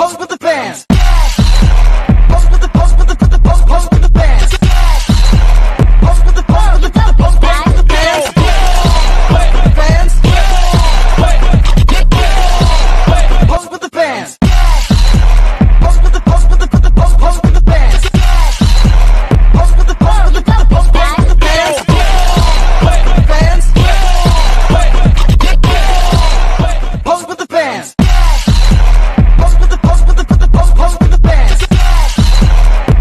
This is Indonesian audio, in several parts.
pose with the fans. Pose with the pose with the pose with the fans. Pose with the pose with the pose with the fans. Pose with the fans. Pose with the fans. Pose with the pose with the pose with the fans. Pose with the pose with the pose with the fans. Fans. Pose with the fans. Pose with the pose with the pose with the fans.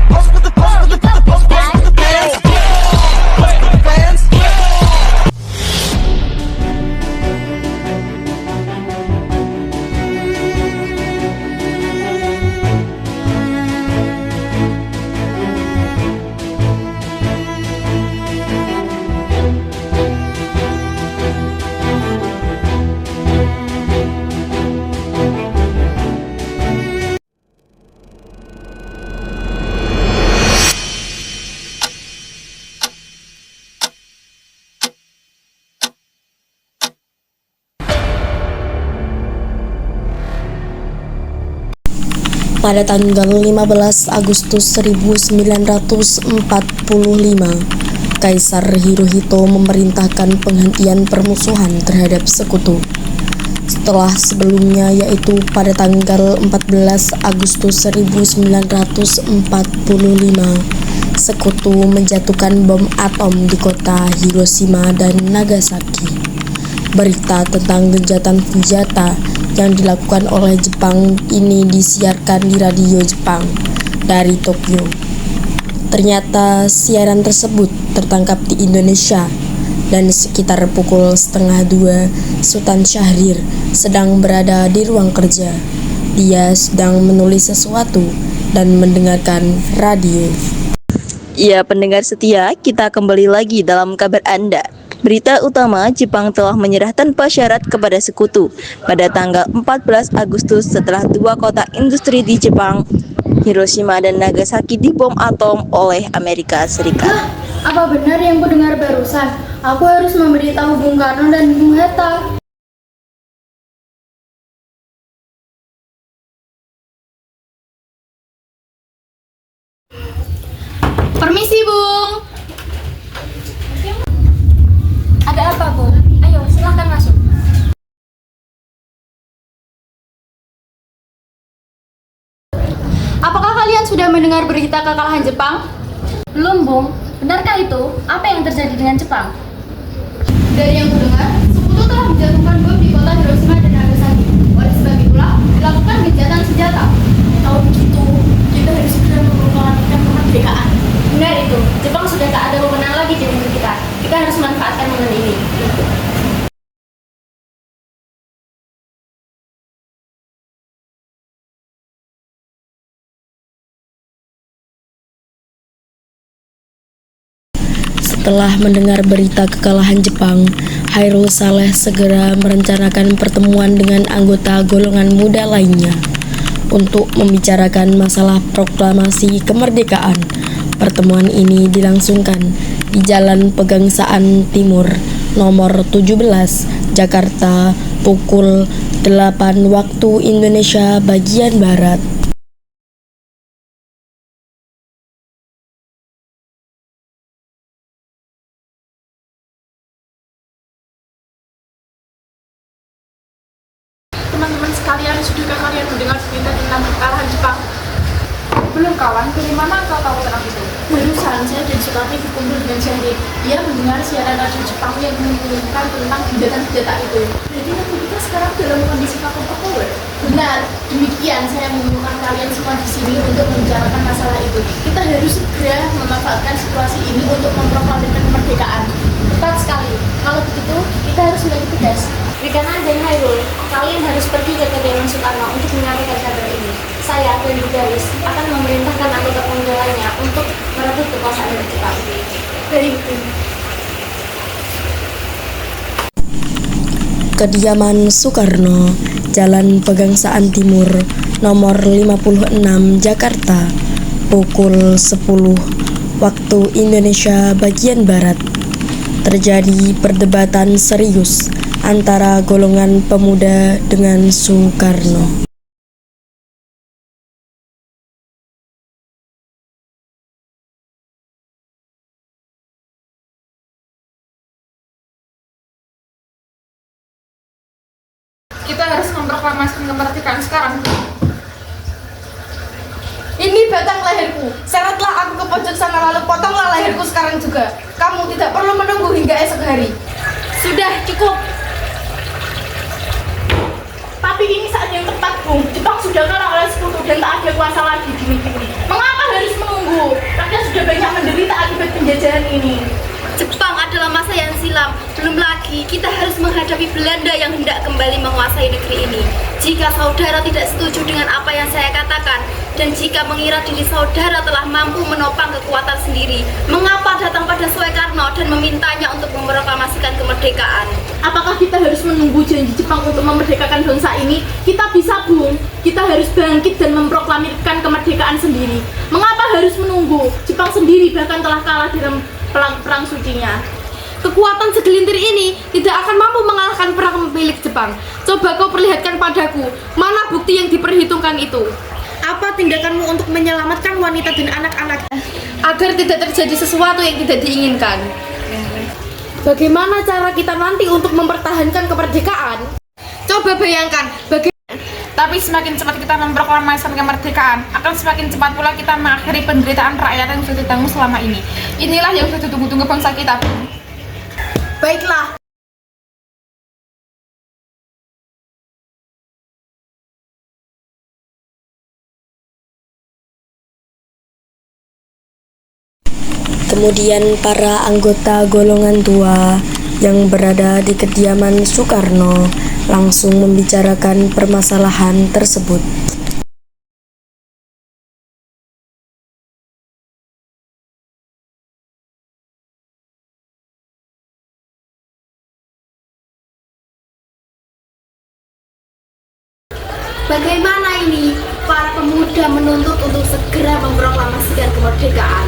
Pose with the pose with the pose with the fans. Fans. Pada tanggal 15 Agustus 1945, Kaisar Hirohito memerintahkan penghentian permusuhan terhadap sekutu. Setelah sebelumnya, yaitu pada tanggal 14 Agustus 1945, sekutu menjatuhkan bom atom di kota Hiroshima dan Nagasaki. Berita tentang gencatan senjata yang dilakukan oleh Jepang ini disiarkan di radio Jepang dari Tokyo. Ternyata siaran tersebut tertangkap di Indonesia, dan sekitar pukul 1:30 Sultan Syahrir sedang berada di ruang kerja. Dia sedang menulis sesuatu dan mendengarkan radio. Ya, pendengar setia, kita kembali lagi dalam kabar Anda. Berita utama, Jepang telah menyerah tanpa syarat kepada sekutu pada tanggal 14 Agustus setelah dua kota industri di Jepang, Hiroshima dan Nagasaki, dibom atom oleh Amerika Serikat. Hah? Apa benar yang kudengar barusan? Aku harus memberitahu Bung Karno dan Bung Hatta. Permisi, Bung. Ada apa, Bung? Ayo, silahkan masuk. Apakah kalian sudah mendengar berita kekalahan Jepang? Belum, Bung. Benarkah itu? Apa yang terjadi dengan Jepang? Dari yang kudengar, sekutu telah menjatuhkan bom di kota Hiroshima dan Nagasaki. Oleh sebab itulah, dilakukan gencatan senjata. Kalau begitu, kita harus segera memproklamasikan kemerdekaan. Benar itu, Jepang sudah tak ada wewenang lagi di negeri kita. Kita harus manfaatkan momen ini. Setelah mendengar berita kekalahan Jepang, Hairul Saleh segera merencanakan pertemuan dengan anggota golongan muda lainnya untuk membicarakan masalah proklamasi kemerdekaan. Pertemuan ini dilangsungkan di Jalan Pegangsaan Timur nomor 17, Jakarta, pukul 8 waktu Indonesia bagian Barat. Teman-teman sekalian, sudahkah kalian mendengar berita tentang kekalahan Jepang? Belum, kawan. Dari mana kau tahu tentang itu? Barusan saya dan Sukati berkumpul dengan Syahrir. Dia mendengar siaran radio Jepang yang mengumumkan tentang gencatan senjata itu. Jadi negeri kita sekarang dalam kondisi power. Benar, demikian saya mengumpulkan kalian semua di sini untuk membicarakan masalah itu. Kita harus segera memanfaatkan situasi ini untuk memproklamasikan kemerdekaan. Tepat sekali. Kalau begitu, kita harus menjadi tegas. Rikana dan Hairul, kalian harus pergi ke kediaman Soekarno untuk menyampaikan kabar ini. Saya dan Garis akan memerintahkan anggota pemuda lainnya untuk merebut kekuasaan dari Jepang. Dari itu. Kediaman Soekarno, Jalan Pegangsaan Timur, nomor 56, Jakarta, pukul 10 waktu Indonesia bagian Barat. Terjadi perdebatan serius antara golongan pemuda dengan Soekarno. kita harus memproklamasikan kemerdekaan sekarang? Ini batang leherku. Seretlah aku ke pojok sana lalu potonglah leherku sekarang juga. Kamu tidak perlu menunggu hingga esok hari. Sudah cukup. Tapi ini saat yang tepat, Bung. Jepang sudah kalah oleh sekutu dan tak ada kuasa lagi di negeri ini. Mengapa harus menunggu? Rakyat sudah banyak menderita akibat penjajahan ini. Jepang adalah masa yang silam. Belum lagi kita harus menghadapi Belanda yang hendak kembali menguasai negeri ini. Jika saudara tidak setuju dengan apa yang saya katakan, dan jika mengira diri saudara telah mampu menopang kekuatan sendiri, mengapa datang pada Soekarno dan memintanya untuk memproklamasikan kemerdekaan? Apakah kita harus menunggu janji Jepang untuk memerdekakan bangsa ini? Kita bisa, Bung. Kita harus bangkit dan memproklamirkan kemerdekaan sendiri. Mengapa harus menunggu? Jepang sendiri bahkan telah kalah dalam perang sucinya. Kekuatan segelintir ini tidak akan mampu mengalahkan perang milik Jepang. Coba kau perlihatkan padaku, mana bukti yang diperhitungkan itu? Apa tindakanmu untuk menyelamatkan wanita dan anak-anak agar tidak terjadi sesuatu yang tidak diinginkan? Bagaimana cara kita nanti untuk mempertahankan kemerdekaan? Coba bayangkan, Tapi semakin cepat kita memproklamasikan kemerdekaan, akan semakin cepat pula kita mengakhiri penderitaan rakyat yang sudah ditanggung selama ini. Inilah yang sudah ditunggu-tunggu bangsa kita. baiklah. Kemudian para anggota golongan tua yang berada di kediaman Soekarno langsung membicarakan permasalahan tersebut. Bagaimana ini? Para pemuda menuntut untuk segera memproklamasikan kemerdekaan.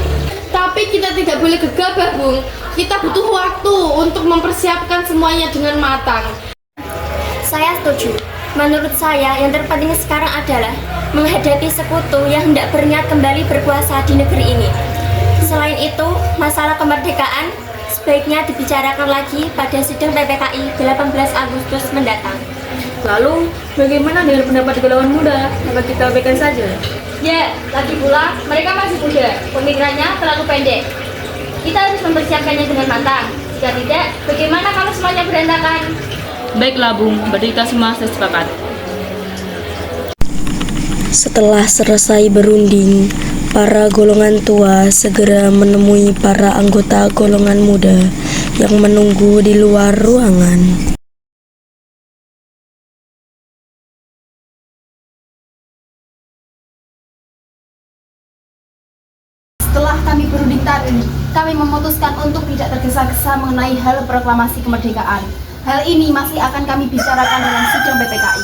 Tapi kita tidak boleh gegabah, Bung. Kita butuh waktu untuk mempersiapkan semuanya dengan matang. Saya setuju. Menurut saya, yang terpenting sekarang adalah menghadapi sekutu yang hendak berniat kembali berkuasa di negeri ini. Selain itu, masalah kemerdekaan sebaiknya dibicarakan lagi pada sidang PPKI 18 Agustus mendatang. Lalu, bagaimana dengan pendapat golongan muda? Dapat kita abaikan saja. Ya, lagi pula mereka masih muda, pemikirannya terlalu pendek. Kita harus mempersiapkannya dengan matang. Jika tidak, bagaimana kalau semuanya berantakan? Baiklah Bung, berarti kita semua sepakat. Setelah selesai berunding, para golongan tua segera menemui para anggota golongan muda yang menunggu di luar ruangan. Setelah kami berunding tadi, kami memutuskan untuk tidak tergesa-gesa mengenai hal proklamasi kemerdekaan. Hal ini masih akan kami bicarakan dalam sidang PPKI.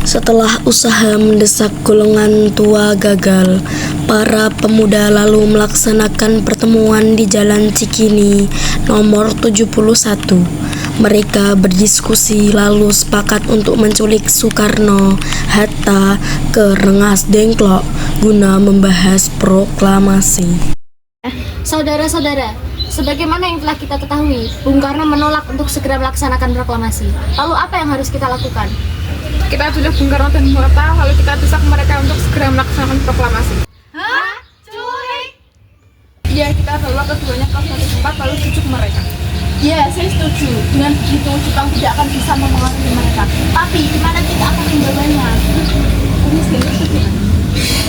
Setelah usaha mendesak golongan tua gagal, para pemuda lalu melaksanakan pertemuan di Jalan Cikini nomor 71. Mereka berdiskusi lalu sepakat untuk menculik Soekarno, Hatta ke Rengas Dengklok guna membahas proklamasi. Saudara-saudara, sebagaimana yang telah kita ketahui, Bung Karno menolak untuk segera melaksanakan proklamasi. Lalu apa yang harus kita lakukan? Kita tulis Bung Karno dan Hatta, lalu kita desak mereka untuk segera melaksanakan proklamasi. Hah? Culik? Iya, kita bawa keduanya ke suatu tempat lalu cucuk mereka. Ya, saya setuju. Dengan begitu, Jepang tidak akan bisa mempengaruhi mereka. Tapi, gimana kita akan membawanya?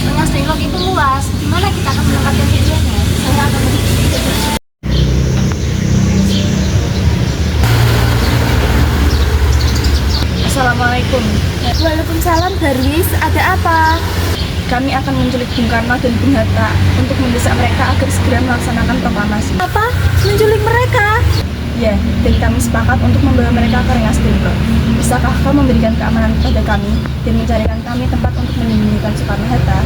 Rengas Dengklok itu luas. Gimana kita akan menempatkan tujuannya? Saya akan Assalamualaikum. Waalaikumsalam, Darwis. Ada apa? Kami akan menculik Bung Karno dan Bung Hatta untuk mendesak mereka agar segera melaksanakan proklamasi. Apa? Menculik mereka? Ya, dan kami sepakat untuk membawa mereka ke Rengas Dengklok. Bisakah kau memberikan keamanan kepada kami dan mencarikan kami tempat untuk menyembunyikan Soekarno Hatta?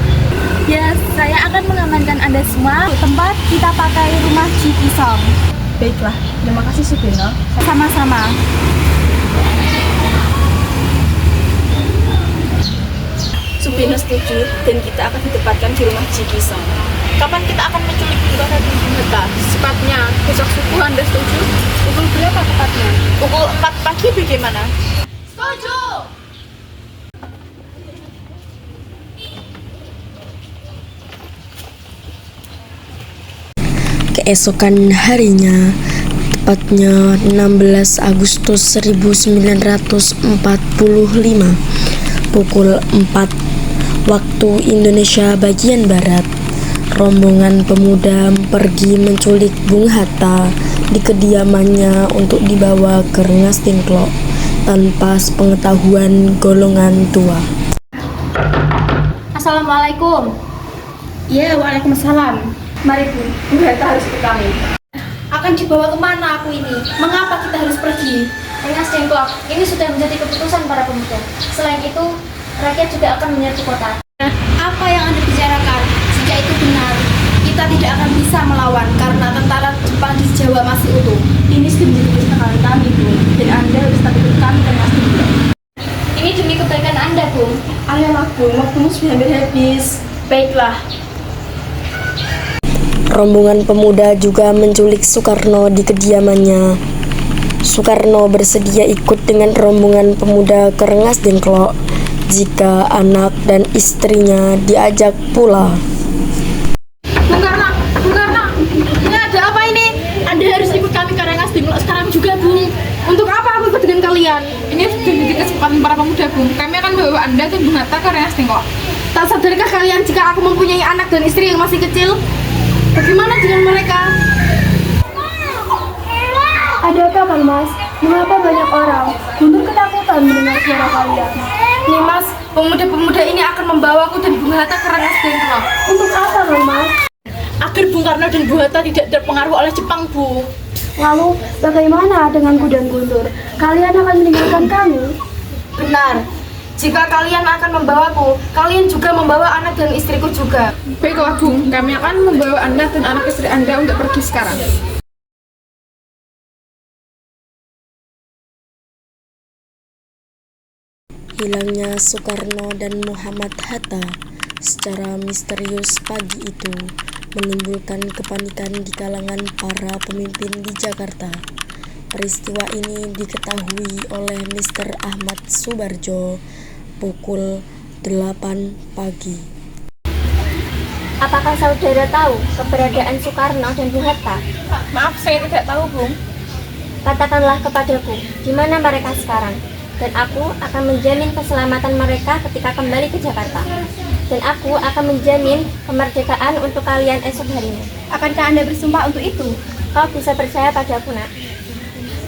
Ya, saya akan mengamankan Anda semua. Tempat kita pakai rumah Ciki Song. Baiklah, terima kasih Subino. Sama-sama. Subino setuju dan kita akan ditempatkan di rumah Ciki Song. Kapan kita akan menculik Bung Karno dan Bung Hatta? Sepatnya besok subuh, Anda setuju? Pukul berapa tepatnya? Pukul 4 pagi bagaimana? Setuju. Keesokan harinya, tepatnya 16 Agustus 1945, pukul 4 waktu Indonesia bagian Barat, rombongan pemuda pergi menculik Bung Hatta di kediamannya untuk dibawa ke Rengas Dengklok tanpa sepengetahuan golongan tua. Assalamualaikum. Ya, waalaikumsalam. Mari Bu, Bung Hatta harus ikut kami. Akan dibawa kemana aku ini? Mengapa kita harus pergi? Rengas Dengklok, ini sudah menjadi keputusan para pemuda. Selain itu, rakyat juga akan menyerbu kota. Apa yang Anda bicarakan? Sejak itu benar. Kita tidak akan bisa melawan karena tentara Jepang di Jawa masih utuh. Ini sudah menjadi kesepakatan kami, Bu. Dan Anda harus tetap ikut kami ke Rengas Dengklok. Ini demi kebaikan Anda, Bung. Ayolah, Bung. Waktumu sudah hampir habis. Baiklah. Rombongan pemuda juga menculik Soekarno di kediamannya. Soekarno bersedia ikut dengan rombongan pemuda ke Rengas Dengklok jika anak dan istrinya diajak pula. Bung Karno, ini ada apa ini? Anda harus ikut kami ke Rengas Dengklok sekarang juga, Bung. Untuk apa aku ikut dengan kalian? Ini sudah menjadi kesepakatan para pemuda, Bung. Kami akan membawa Anda dan Bung Hatta ke Rengas Dengklok. Tak sadarkah kalian jika aku mempunyai anak dan istri yang masih kecil? Bagaimana dengan mereka? Ada apa, Kang Mas? Mengapa banyak orang mundur ketakutan mendengar suara kalian? Nih Mas, pemuda-pemuda ini akan membawaku dan Bung Hatta ke Rengas Dengklok. Untuk apa, Kang Mas? Agar Bung Karno dan Bung Hatta tidak terpengaruh oleh Jepang, Bu. Lalu, bagaimana denganku dan Guntur? Kalian akan meninggalkan kami? Benar. Jika kalian akan membawaku, kalian juga membawa anak dan istriku juga. Baiklah, Bung. Kami akan membawa Anda dan anak istri Anda untuk pergi sekarang. Hilangnya Soekarno dan Muhammad Hatta secara misterius pagi itu menimbulkan kepanikan di kalangan para pemimpin di Jakarta. Peristiwa ini diketahui oleh Mr. Ahmad Subarjo pukul 8 pagi. Apakah saudara tahu keberadaan Soekarno dan Bung Hatta? Maaf, saya tidak tahu, Bung. Katakanlah kepadaku, di mana mereka sekarang? Dan aku akan menjamin keselamatan mereka ketika kembali ke Jakarta. Dan aku akan menjamin kemerdekaan untuk kalian esok harinya. Akankah Anda bersumpah untuk itu? Kau bisa percaya padaku, Nak.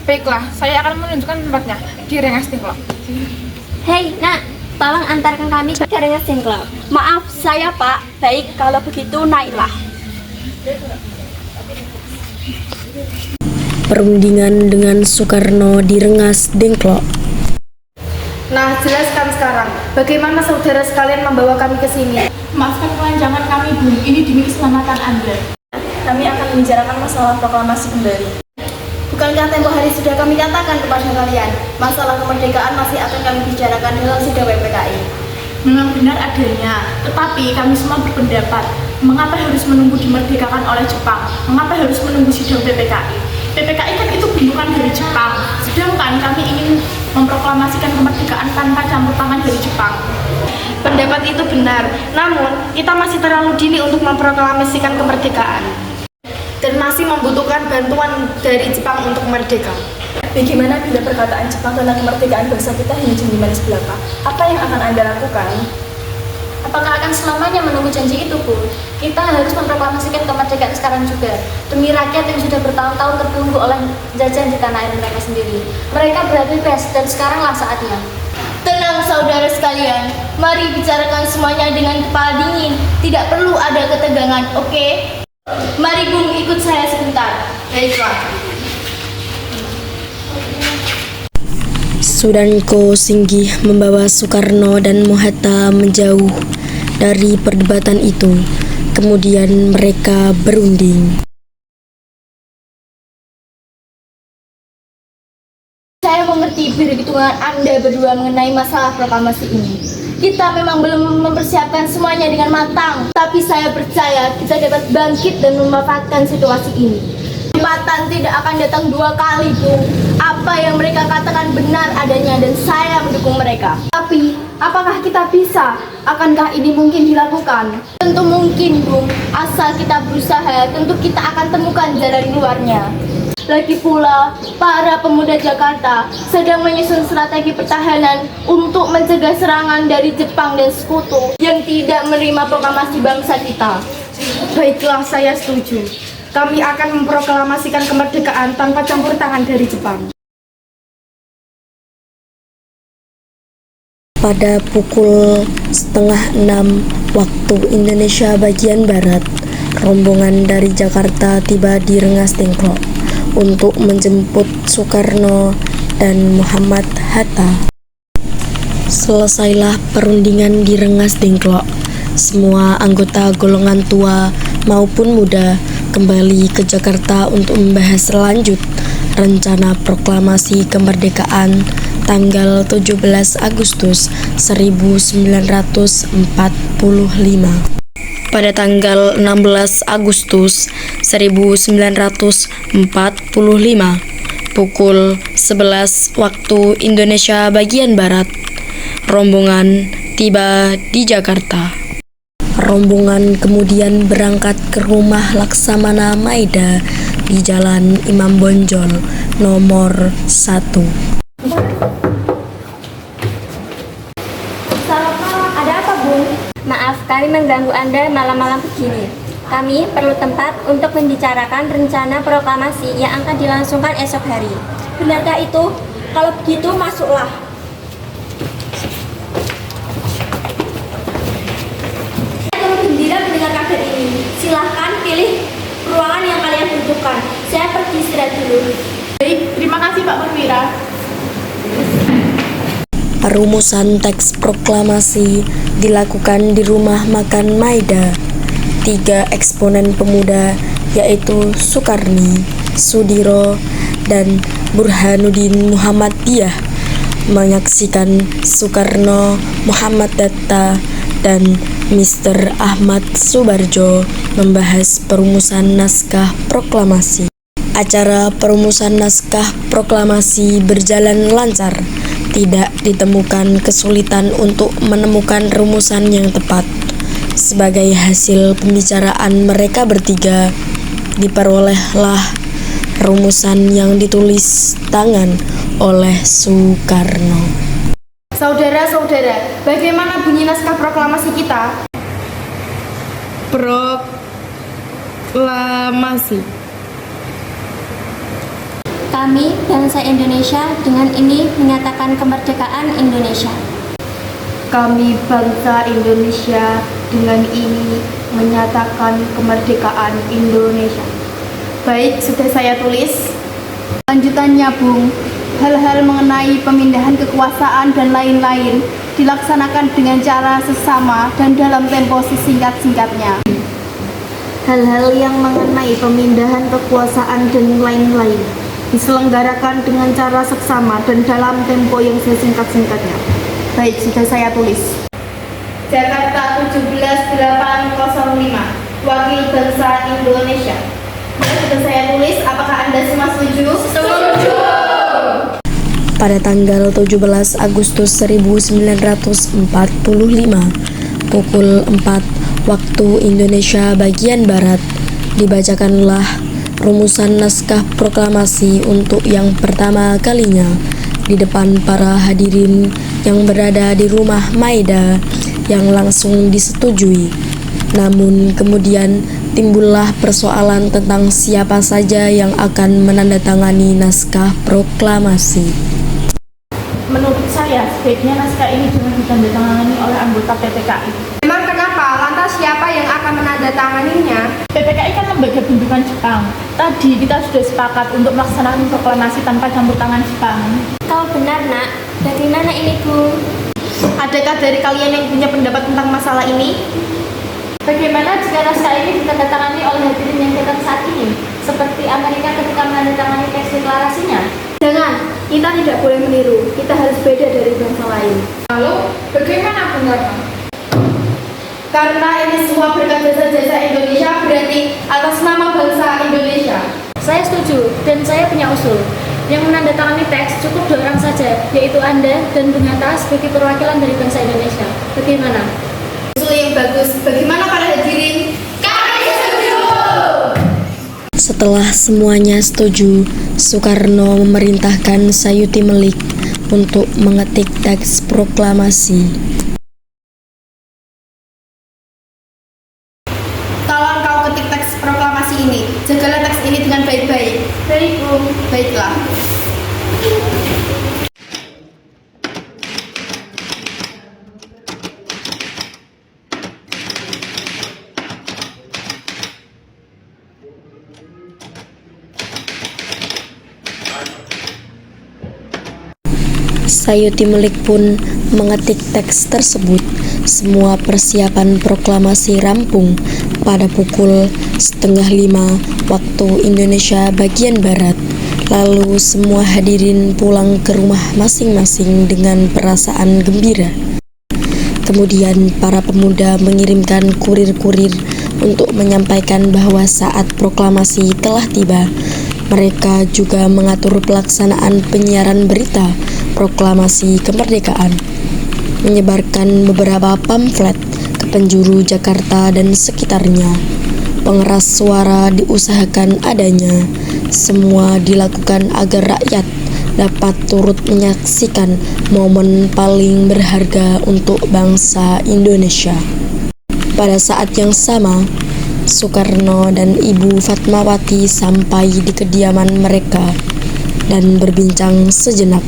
Baiklah, saya akan menunjukkan tempatnya di Rengas Dengklok. Hei, Nak, tolong antarkan kami ke Rengas Dengklok. Maaf, saya Pak. Baik, kalau begitu naiklah. Perundingan dengan Soekarno di Rengas Dengklok. Nah, jelaskan sekarang, bagaimana saudara sekalian membawa kami ke sini? Maafkan kelanjangan kami, Bung. Ini demi keselamatan Anda. Kami akan membicarakan masalah proklamasi kembali. Bukankah tempoh hari sudah kami katakan kepada kalian, masalah kemerdekaan masih akan kami bicarakan dalam sidang PPKI? Memang benar adanya, tetapi kami semua berpendapat, mengapa harus menunggu dimerdekakan oleh Jepang? Mengapa harus menunggu sidang PPKI? PPKI kan itu bentukan dari Jepang, sedangkan kami ingin memproklamasikan kemerdekaan tanpa campur tangan dari Jepang. Pendapat itu benar, namun kita masih terlalu dini untuk memproklamasikan kemerdekaan dan masih membutuhkan bantuan dari Jepang untuk merdeka. Bagaimana bila perkataan Jepang tentang kemerdekaan bangsa kita hanya janji manis belaka? Apa yang akan Anda lakukan? Apakah akan selamanya menunggu janji itu, Bu? Kita harus memproklamasikan kemerdekaan sekarang juga, demi rakyat yang sudah bertahun-tahun terbelenggu oleh jajahan di tanah air mereka sendiri. Mereka berbebas dan sekaranglah saatnya. Tenang saudara sekalian, mari bicarakan semuanya dengan kepala dingin. Tidak perlu ada ketegangan, oke? Mari Bung, ikut saya sebentar. Baiklah. Sudanko Singgih membawa Soekarno dan Hatta menjauh dari perdebatan itu. Kemudian mereka berunding. Saya mengerti perhitungan Anda berdua mengenai masalah proklamasi ini. Kita memang belum mempersiapkan semuanya dengan matang, tapi saya percaya kita dapat bangkit dan memanfaatkan situasi ini. Kesempatan tidak akan datang dua kali, Bung. Apa yang mereka katakan benar adanya dan saya mendukung mereka. Tapi, apakah kita bisa? Akankah ini mungkin dilakukan? Tentu mungkin, Bung. Asal kita berusaha, tentu kita akan temukan jalan keluarnya. Lagi pula, para pemuda Jakarta sedang menyusun strategi pertahanan untuk mencegah serangan dari Jepang dan sekutu yang tidak menerima proklamasi bangsa kita. Baiklah, saya setuju. Kami akan memproklamasikan kemerdekaan tanpa campur tangan dari Jepang. Pada pukul 5:30 waktu Indonesia bagian Barat, rombongan dari Jakarta tiba di Rengas Dengklok untuk menjemput Soekarno dan Muhammad Hatta. Selesailah perundingan di Rengas Dengklok. Semua anggota golongan tua maupun muda kembali ke Jakarta untuk membahas lanjut rencana proklamasi kemerdekaan tanggal 17 Agustus 1945. Pada tanggal 16 Agustus 1945, pukul 11 waktu Indonesia bagian Barat, rombongan tiba di Jakarta. Rombongan kemudian berangkat ke rumah Laksamana Maida di Jalan Imam Bonjol nomor 1. Selamat malam, ada apa, Bung? Maaf, kami mengganggu Anda malam-malam begini. Kami perlu tempat untuk membicarakan rencana proklamasi yang akan dilangsungkan esok hari. Benarkah itu? Kalau begitu, masuklah. Saya turut gembira mendengar kabar ini. Silahkan pilih ruangan yang kalian butuhkan. Saya pergi istirahat dulu. Baik, terima kasih Pak Perwira. Perumusan teks proklamasi dilakukan di rumah makan Maida. 3 eksponen pemuda yaitu Soekarni, Sudiro, dan Burhanuddin Muhammadiyah menyaksikan Soekarno, Muhammad Hatta, dan Mr. Ahmad Subarjo membahas perumusan naskah proklamasi. Acara perumusan naskah proklamasi berjalan lancar. Tidak ditemukan kesulitan untuk menemukan rumusan yang tepat. Sebagai hasil pembicaraan mereka bertiga, diperolehlah rumusan yang ditulis tangan oleh Soekarno. Saudara-saudara, bagaimana bunyi naskah proklamasi kita? Proklamasi. Kami, bangsa Indonesia, dengan ini menyatakan kemerdekaan Indonesia. Kami, bangsa Indonesia, dengan ini menyatakan kemerdekaan Indonesia. Baik, sudah saya tulis. Lanjutannya, Bung, hal-hal mengenai pemindahan kekuasaan dan lain-lain dilaksanakan dengan cara sesama dan dalam tempo sesingkat-singkatnya. Hal-hal yang mengenai pemindahan kekuasaan dan lain-lain diselenggarakan dengan cara seksama dan dalam tempo yang sesingkat-singkatnya. Baik, sudah saya tulis. Jakarta 17/8/05, Wakil Bangsa Indonesia. Sudah saya tulis, apakah Anda semua setuju? Setuju! Pada tanggal 17 Agustus 1945, pukul 4 waktu Indonesia bagian Barat, dibacakanlah rumusan naskah proklamasi untuk yang pertama kalinya di depan para hadirin yang berada di rumah Maida yang langsung disetujui. Namun kemudian timbullah persoalan tentang siapa saja yang akan menandatangani naskah proklamasi. Menurut saya, sebaiknya naskah ini jangan ditandatangani oleh anggota PPKI. Memang kenapa? Lantas siapa yang akan menandatanganinya? PPKI kan lembaga bimbingan Jepang. Tadi kita sudah sepakat untuk melaksanakan proklamasi tanpa campur tangan Jepang. Kau benar, Nak. Bagaimana ini, Bu? Adakah dari kalian yang punya pendapat tentang masalah ini? Bagaimana jika naskah ini ditandatangani oleh hadirin yang datang saat ini, seperti Amerika ketika menandatangani teks deklarasinya? Jangan, kita tidak boleh meniru. Kita harus beda dari bangsa lain. Lalu, bagaimana Karno. Karena ini semua berkat jasa-jasa Indonesia, berarti atas nama bangsa Indonesia. Saya setuju, dan saya punya usul. Yang menandatangani teks cukup 2 orang saja, yaitu Anda dan Bung Hatta sebagai perwakilan dari bangsa Indonesia. Bagaimana? Usul yang bagus. Bagaimana para hadirin? Kami setuju! Setelah semuanya setuju, Soekarno memerintahkan Sayuti Melik untuk mengetik teks proklamasi. Tolong kau ketik teks proklamasi ini. Jagalah teks ini dengan baik-baik. Baik, Bu. Baiklah. Sayuti Melik pun mengetik teks tersebut. Semua persiapan proklamasi rampung pada pukul 4:30 waktu Indonesia bagian Barat. Lalu semua hadirin pulang ke rumah masing-masing dengan perasaan gembira. Kemudian para pemuda mengirimkan kurir-kurir untuk menyampaikan bahwa saat proklamasi telah tiba. Mereka juga mengatur pelaksanaan penyiaran berita proklamasi kemerdekaan, menyebarkan beberapa pamflet ke penjuru Jakarta dan sekitarnya. Pengeras suara diusahakan adanya. Semua dilakukan agar rakyat dapat turut menyaksikan momen paling berharga untuk bangsa Indonesia. Pada saat yang sama, Soekarno dan Ibu Fatmawati sampai di kediaman mereka dan berbincang sejenak.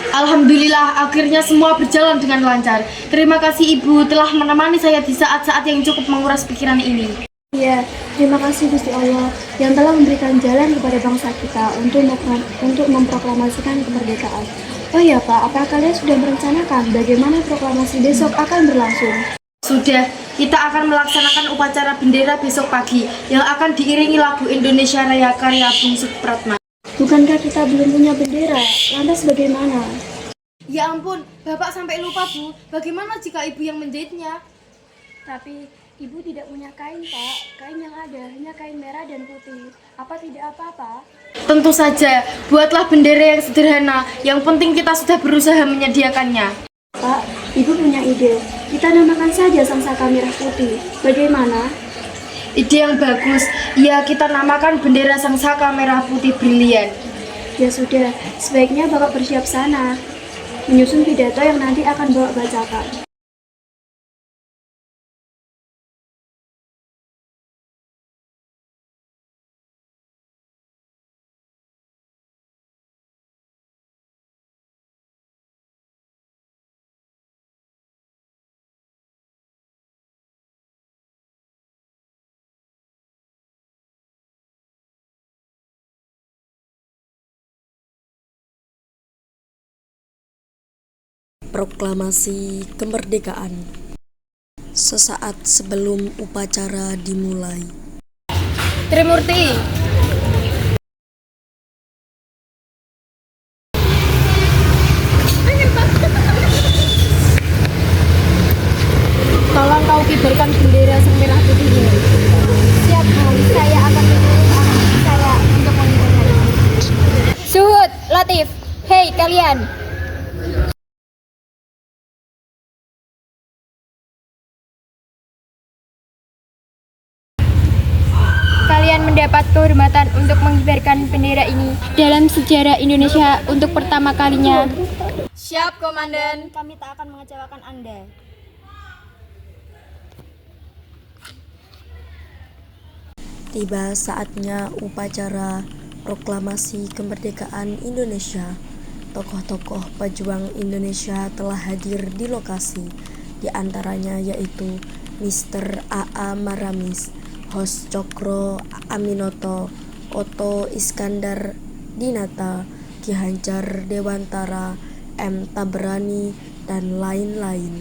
Alhamdulillah, akhirnya semua berjalan dengan lancar. Terima kasih Ibu telah menemani saya di saat-saat yang cukup menguras pikiran ini. Ya, terima kasih Gusti Allah yang telah memberikan jalan kepada bangsa kita untuk memproklamasikan kemerdekaan. Oh ya Pak, apa kalian sudah merencanakan bagaimana proklamasi besok akan berlangsung? Sudah, kita akan melaksanakan upacara bendera besok pagi yang akan diiringi lagu Indonesia Raya karya Bung Supratman. Bukankah kita belum punya bendera? Lantas bagaimana? Ya ampun, Bapak sampai lupa Bu. Bagaimana jika Ibu yang menjahitnya? Tapi Ibu tidak punya kain, Pak. Kain yang ada hanya kain merah dan putih. Apa tidak apa-apa? Tentu saja, buatlah bendera yang sederhana. Yang penting kita sudah berusaha menyediakannya. Pak, Ibu punya ide. Kita namakan saja Sangsaka Merah Putih. Bagaimana? Ide yang bagus. Ya, kita namakan bendera Sangsaka Merah Putih Brilian. Ya sudah, sebaiknya Bapak bersiap sana, menyusun pidato yang nanti akan Bapak bacakan. Proklamasi kemerdekaan. Sesaat sebelum upacara dimulai. Trimurti. Tolong kau kibarkan bendera sang merah putih ini. Siap Bu, saya akan mengirim anak saya untuk mengibarkan. Suhud, Latif, hei kalian. Kalian mendapat kehormatan untuk mengibarkan bendera ini dalam sejarah Indonesia untuk pertama kalinya. Siap, Komandan. Kami tak akan mengecewakan Anda. Tiba saatnya upacara proklamasi kemerdekaan Indonesia. Tokoh-tokoh pejuang Indonesia telah hadir di lokasi, di antaranya yaitu Mr. A.A. Maramis, Hos Cokro Aminoto, Oto Iskandar Dinata, Ki Hajar Dewantara, M. Tabrani, dan lain-lain.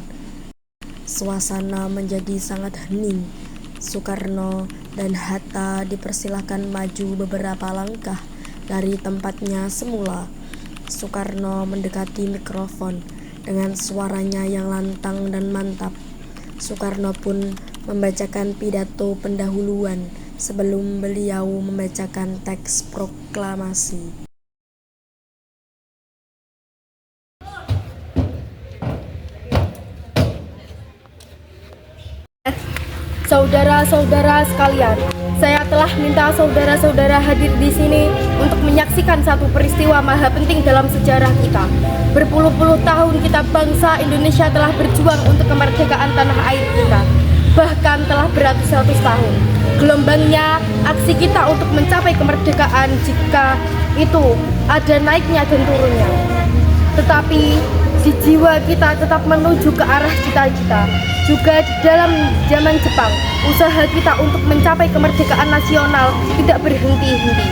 Suasana menjadi sangat hening. Soekarno dan Hatta dipersilahkan maju beberapa langkah dari tempatnya semula. Soekarno mendekati mikrofon dengan suaranya yang lantang dan mantap. Soekarno pun membacakan pidato pendahuluan sebelum beliau membacakan teks proklamasi. Saudara-saudara sekalian, saya telah minta saudara-saudara hadir di sini untuk menyaksikan satu peristiwa maha penting dalam sejarah kita. Berpuluh-puluh tahun kita bangsa Indonesia telah berjuang untuk kemerdekaan tanah air kita. Bahkan telah beratus-ratus tahun. Gelombangnya aksi kita untuk mencapai kemerdekaan jika itu ada naiknya dan turunnya. Tetapi di jiwa kita tetap menuju ke arah cita-cita. Juga di dalam zaman Jepang, usaha kita untuk mencapai kemerdekaan nasional tidak berhenti-henti.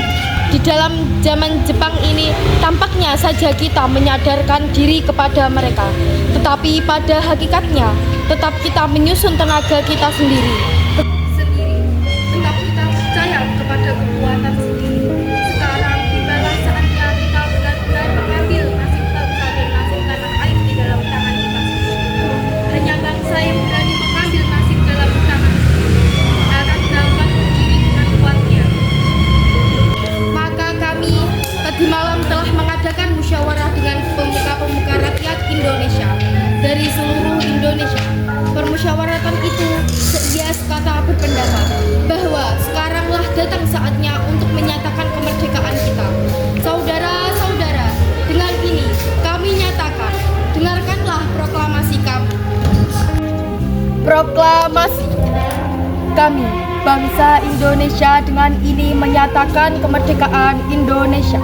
Di dalam zaman Jepang ini, tampaknya saja kita menyadarkan diri kepada mereka. Tetapi pada hakikatnya, tetap kita menyusun tenaga kita sendiri. Tetap kita percaya kepada kekuatan sendiri. Sekarang tibalah saatnya kita benar-benar mengambil nasib bangsa dan nasib tanah air di dalam tangan kita sendiri. Hanya bangsa yang berani mengambil nasib dalam tangan sendiri akan dapat berdiri dengan kuatnya. Maka kami tadi malam telah mengadakan musyawarah dengan pemuka-pemuka rakyat Indonesia dari seluruh Indonesia. Permusyawaratan itu seias kata berpendapat bahwa sekaranglah datang saatnya untuk menyatakan kemerdekaan kita. Saudara-saudara, dengan ini kami nyatakan, dengarkanlah proklamasi kami. Proklamasi kami, bangsa Indonesia, dengan ini menyatakan kemerdekaan Indonesia.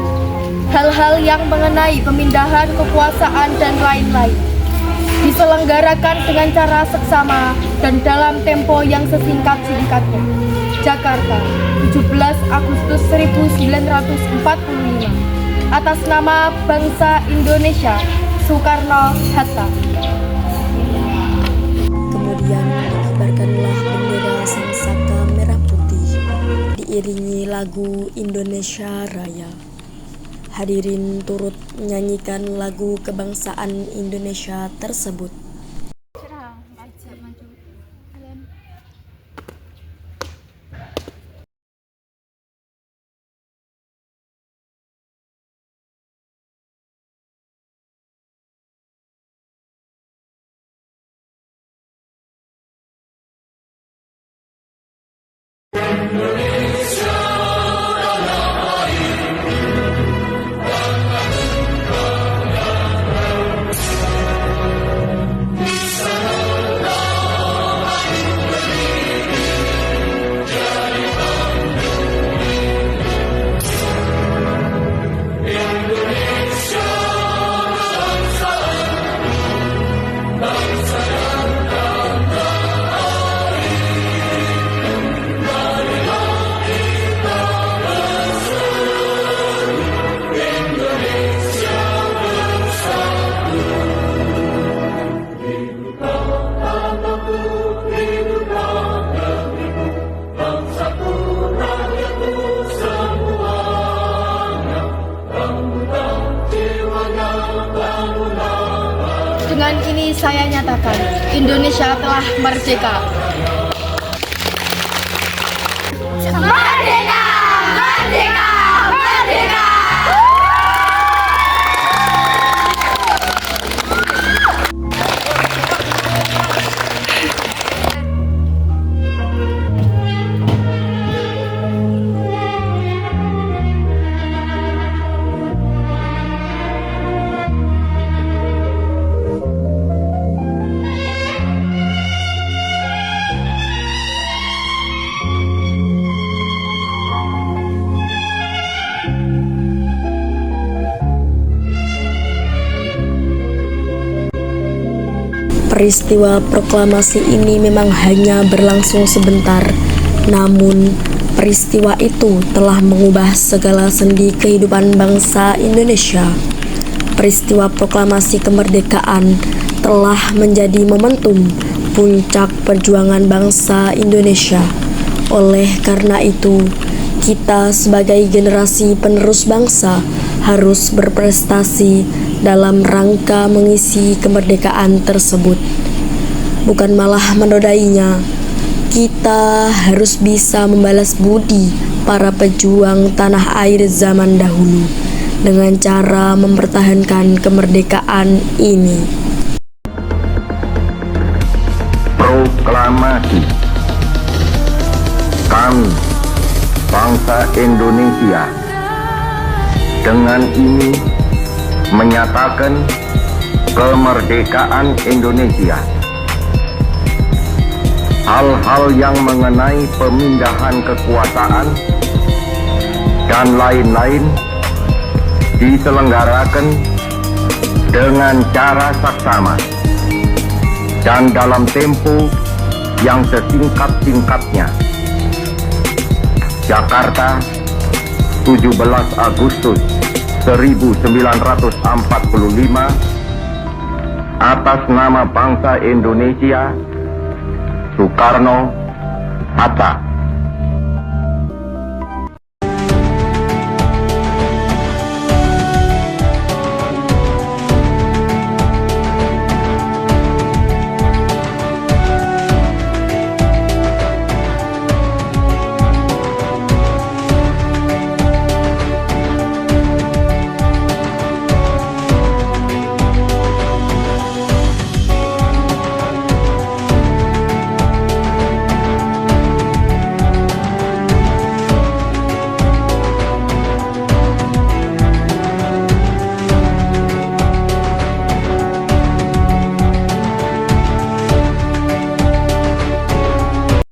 Hal-hal yang mengenai pemindahan kekuasaan dan lain-lain diselenggarakan dengan cara seksama dan dalam tempo yang sesingkat-singkatnya. Jakarta, 17 Agustus 1945. Atas nama bangsa Indonesia, Soekarno-Hatta. Kemudian dikibarkanlah bendera sangsaka merah putih diiringi lagu Indonesia Raya. Hadirin turut menyanyikan lagu kebangsaan Indonesia tersebut. Dengan ini saya nyatakan, Indonesia telah merdeka. Merdeka! Merdeka! Merdeka! Peristiwa proklamasi ini memang hanya berlangsung sebentar, namun peristiwa itu telah mengubah segala sendi kehidupan bangsa Indonesia. Peristiwa proklamasi kemerdekaan telah menjadi momentum puncak perjuangan bangsa Indonesia. Oleh karena itu, kita sebagai generasi penerus bangsa harus berprestasi dalam rangka mengisi kemerdekaan tersebut, bukan malah menodainya. Kita harus bisa membalas budi para pejuang tanah air zaman dahulu dengan cara mempertahankan kemerdekaan ini. Proklamasi. Kami, bangsa Indonesia, dengan ini menyatakan kemerdekaan Indonesia. Hal-hal yang mengenai pemindahan kekuasaan dan lain-lain diselenggarakan dengan cara saksama dan dalam tempo yang sesingkat-singkatnya. Jakarta, 17 Agustus 1945, atas nama bangsa Indonesia, Soekarno, Hatta.